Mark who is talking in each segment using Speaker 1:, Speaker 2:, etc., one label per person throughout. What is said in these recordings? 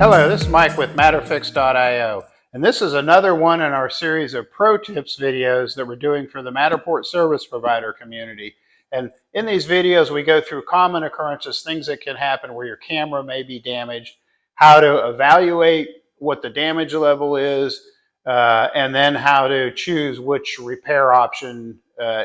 Speaker 1: Hello, this is Mike with MatterFix.io, and this is another one in our series of pro tips videos that we're doing for the Matterport service provider community. And in these videos, we go through common occurrences, things that can happen where your camera may be damaged, how to evaluate what the damage level is, and then how to choose which repair option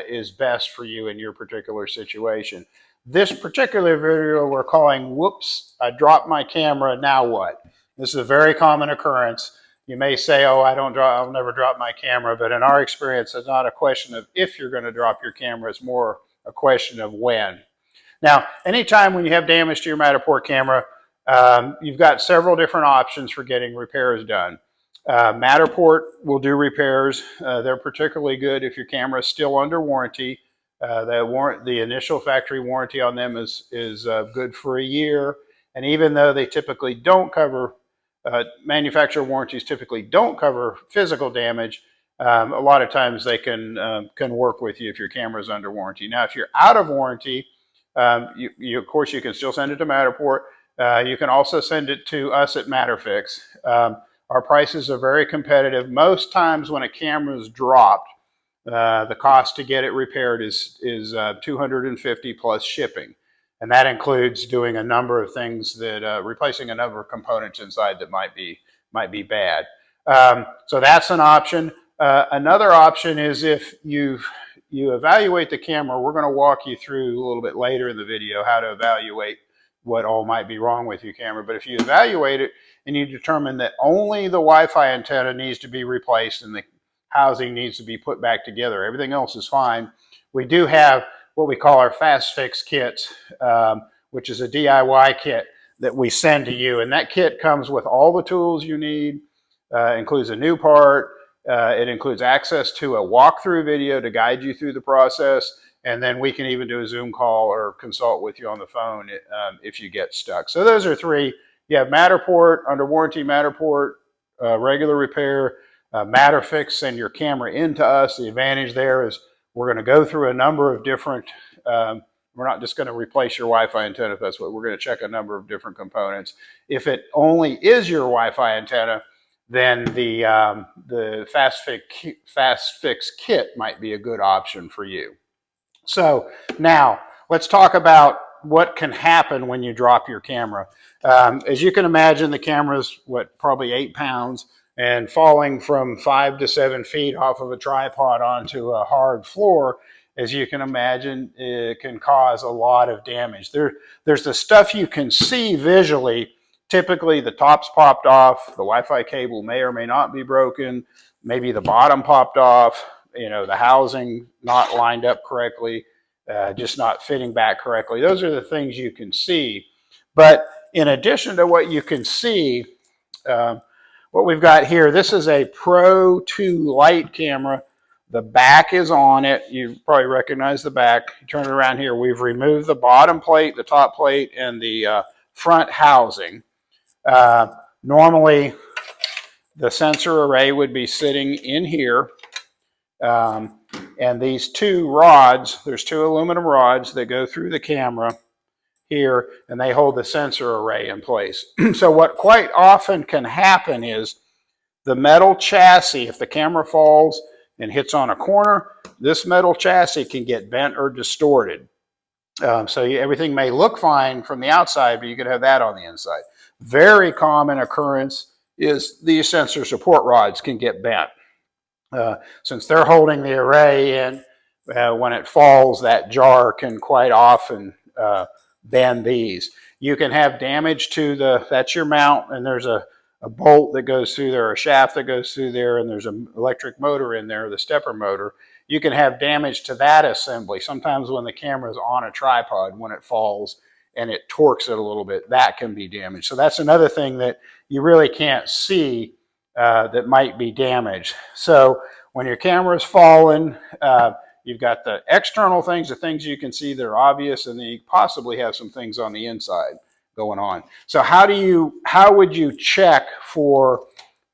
Speaker 1: is best for you in your particular situation. This particular video we're calling, "Whoops, I dropped my camera, now what?" This is a very common occurrence. You may say, "Oh, I'll never drop my camera," but in our experience, it's not a question of if you're going to drop your camera, it's more a question of when. Now, anytime when you have damage to your Matterport camera, you've got several different options for getting repairs done. Matterport will do repairs. They're particularly good if your camera is still under warranty. The initial factory warranty on them is good for a year. And even though they typically don't cover, manufacturer warranties typically don't cover physical damage, a lot of times they can work with you if your camera is under warranty. Now, if you're out of warranty, of course, you can still send it to Matterport. You can also send it to us at MatterFix. Our prices are very competitive. Most times when a camera is dropped, the cost to get it repaired is $250 plus shipping. And that includes doing a number of things that, replacing a number of components inside that might be bad. So that's an option. Another option is if you evaluate the camera. We're going to walk you through a little bit later in the video how to evaluate what all might be wrong with your camera. But if you evaluate it and you determine that only the Wi-Fi antenna needs to be replaced and the housing needs to be put back together, everything else is fine, we do have what we call our fast fix kits, which is a DIY kit that we send to you. And that kit comes with all the tools you need, includes a new part, it includes access to a walkthrough video to guide you through the process, and then we can even do a Zoom call or consult with you on the phone if you get stuck. So those are three. You have Matterport, under warranty Matterport, regular repair, MatterFix, send your camera into us. The advantage there is we're going to go through a number of different, we're not just going to replace your Wi-Fi antenna if that's what, we're going to check a number of different components. If it only is your Wi-Fi antenna, then the fast fix kit might be a good option for you. So now let's talk about what can happen when you drop your camera. As you can imagine, the camera is probably 8 pounds, and falling from 5 to 7 feet off of a tripod onto a hard floor, as you can imagine, it can cause a lot of damage. There's the stuff you can see visually. Typically, the top's popped off, the Wi-Fi cable may or may not be broken, maybe the bottom popped off, the housing not lined up correctly, just not fitting back correctly. Those are the things you can see. But in addition to what you can see, what we've got here, this is a Pro2 light camera. The back is on it. You probably recognize the back. You turn it around here. We've removed the bottom plate, the top plate, and the front housing. Normally, the sensor array would be sitting in here. And these two rods, there's two aluminum rods that go through the camera here, and they hold the sensor array in place. So what quite often can happen is the metal chassis, if the camera falls and hits on a corner, this metal chassis can get bent or distorted. So everything may look fine from the outside, but you could have that on the inside. Very common occurrence is these sensor support rods can get bent. Since they're holding the array in, when it falls, that jar can quite often bend these. You can have damage to that's your mount, and there's a bolt that goes through there, a shaft that goes through there, and there's an electric motor in there, the stepper motor. You can have damage to that assembly. Sometimes when the camera is on a tripod, when it falls and it torques it a little bit, that can be damaged. So that's another thing that you really can't see that might be damaged. So when your camera's fallen, you've got the external things, the things you can see that are obvious, and then you possibly have some things on the inside going on. So how would you check for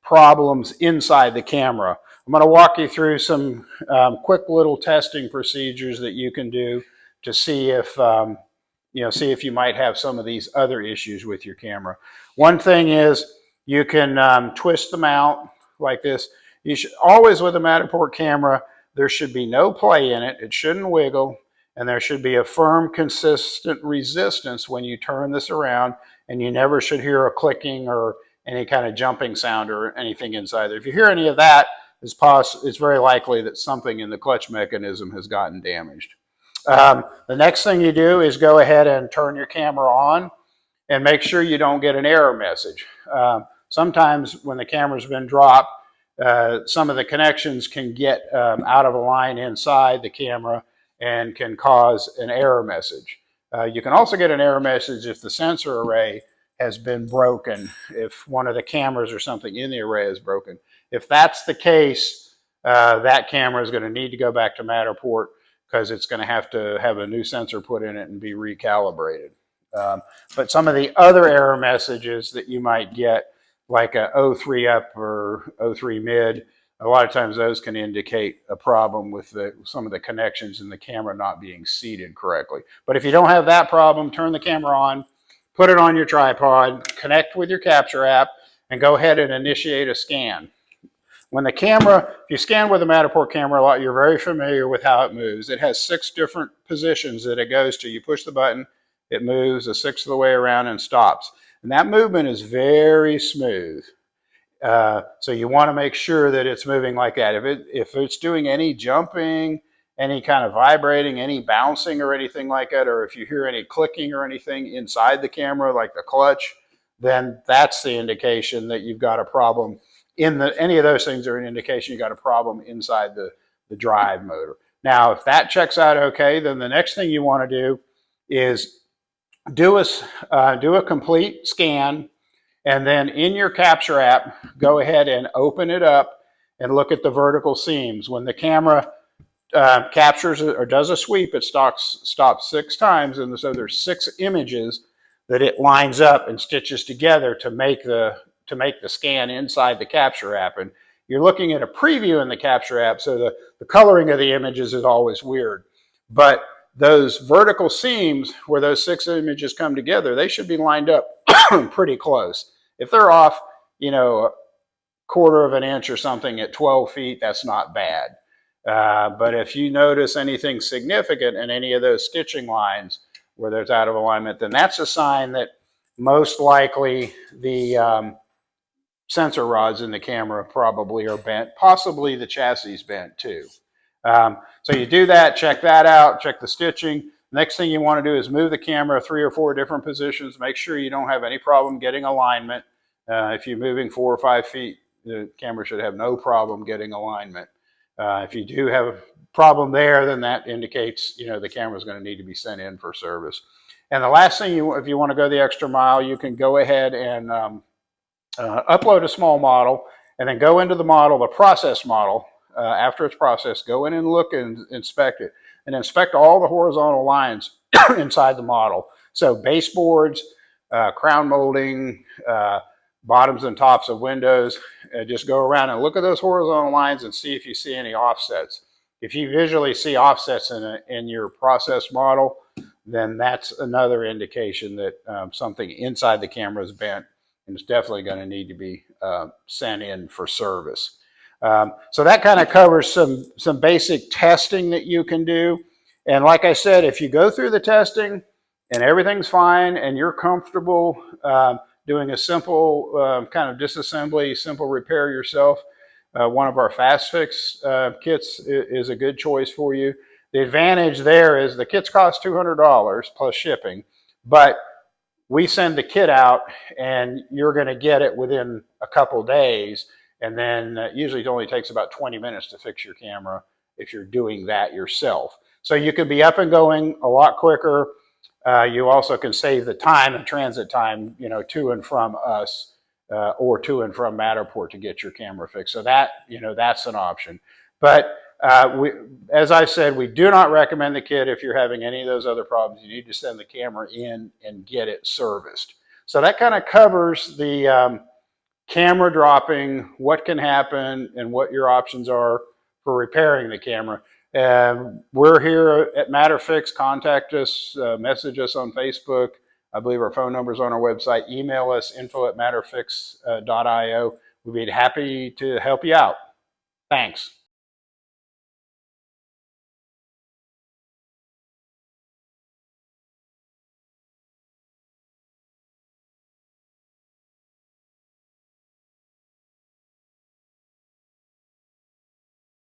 Speaker 1: problems inside the camera? I'm going to walk you through some quick little testing procedures that you can do to see if you might have some of these other issues with your camera. One thing is you can twist the mount like this. You should always, with a Matterport camera, there should be no play in it. It shouldn't wiggle, and there should be a firm, consistent resistance when you turn this around, and you never should hear a clicking or any kind of jumping sound or anything inside there. If you hear any of that, it's very likely that something in the clutch mechanism has gotten damaged. The next thing you do is go ahead and turn your camera on and make sure you don't get an error message. Sometimes when the camera's been dropped, some of the connections can get out of line inside the camera and can cause an error message. You can also get an error message if the sensor array has been broken, if one of the cameras or something in the array is broken. If that's the case, that camera is going to need to go back to Matterport because it's going to have a new sensor put in it and be recalibrated. But some of the other error messages that you might get, like a 03 up or 03 mid, a lot of times those can indicate a problem with some of the connections in the camera not being seated correctly. But if you don't have that problem, turn the camera on, put it on your tripod, connect with your capture app, and go ahead and initiate a scan. When the camera, if you scan with a Matterport camera a lot, you're very familiar with how it moves. It has 6 different positions that it goes to. You push the button, it moves a sixth of the way around and stops. And that movement is very smooth. So you want to make sure that it's moving like that. If it's doing any jumping, any kind of vibrating, any bouncing or anything like that, or if you hear any clicking or anything inside the camera, like the clutch, then that's the indication that you've got a problem. Any of those things are an indication you got a problem inside the drive motor. Now, if that checks out okay, then the next thing you want to do is do a complete scan, and then in your capture app, go ahead and open it up and look at the vertical seams. When the camera captures or does a sweep, it stops 6 times, and so there's 6 images that it lines up and stitches together to make the scan inside the capture app. And you're looking at a preview in the capture app, so the coloring of the images is always weird. But those vertical seams where those 6 images come together, they should be lined up pretty close. If they're off, a quarter of an inch or something at 12 feet, that's not bad. But if you notice anything significant in any of those stitching lines where there's out of alignment, then that's a sign that most likely the sensor rods in the camera probably are bent. Possibly the chassis is bent too. So you do that, check that out, check the stitching. Next thing you want to do is move the camera 3 or 4 different positions. Make sure you don't have any problem getting alignment. If you're moving 4 or 5 feet, the camera should have no problem getting alignment. If you do have a problem there, then that indicates the camera is going to need to be sent in for service. And the last thing, if you want to go the extra mile, you can go ahead and upload a small model, and then go into the model, the process model. After it's processed, go in and look and inspect it, and inspect all the horizontal lines inside the model. So baseboards, crown molding, bottoms and tops of windows. Just go around and look at those horizontal lines and see if you see any offsets. If you visually see offsets in your process model, then that's another indication that something inside the camera is bent, and it's definitely going to need to be sent in for service. So that kind of covers some basic testing that you can do. And like I said, if you go through the testing and everything's fine and you're comfortable doing a simple kind of disassembly, simple repair yourself, one of our fast fix kits is a good choice for you. The advantage there is the kits cost $200 plus shipping, but we send the kit out and you're going to get it within a couple days. And then usually it only takes about 20 minutes to fix your camera if you're doing that yourself. So you can be up and going a lot quicker. You also can save the time and transit time, to and from us or to and from Matterport to get your camera fixed. So that, that's an option. But as I said, we do not recommend the kit if you're having any of those other problems. You need to send the camera in and get it serviced. So that kind of covers the camera dropping, what can happen, and what your options are for repairing the camera. We're here at MatterFix. Contact us, message us on Facebook. I believe our phone number is on our website. Email us, info@matterfix.io. We'd be happy to help you out. Thanks.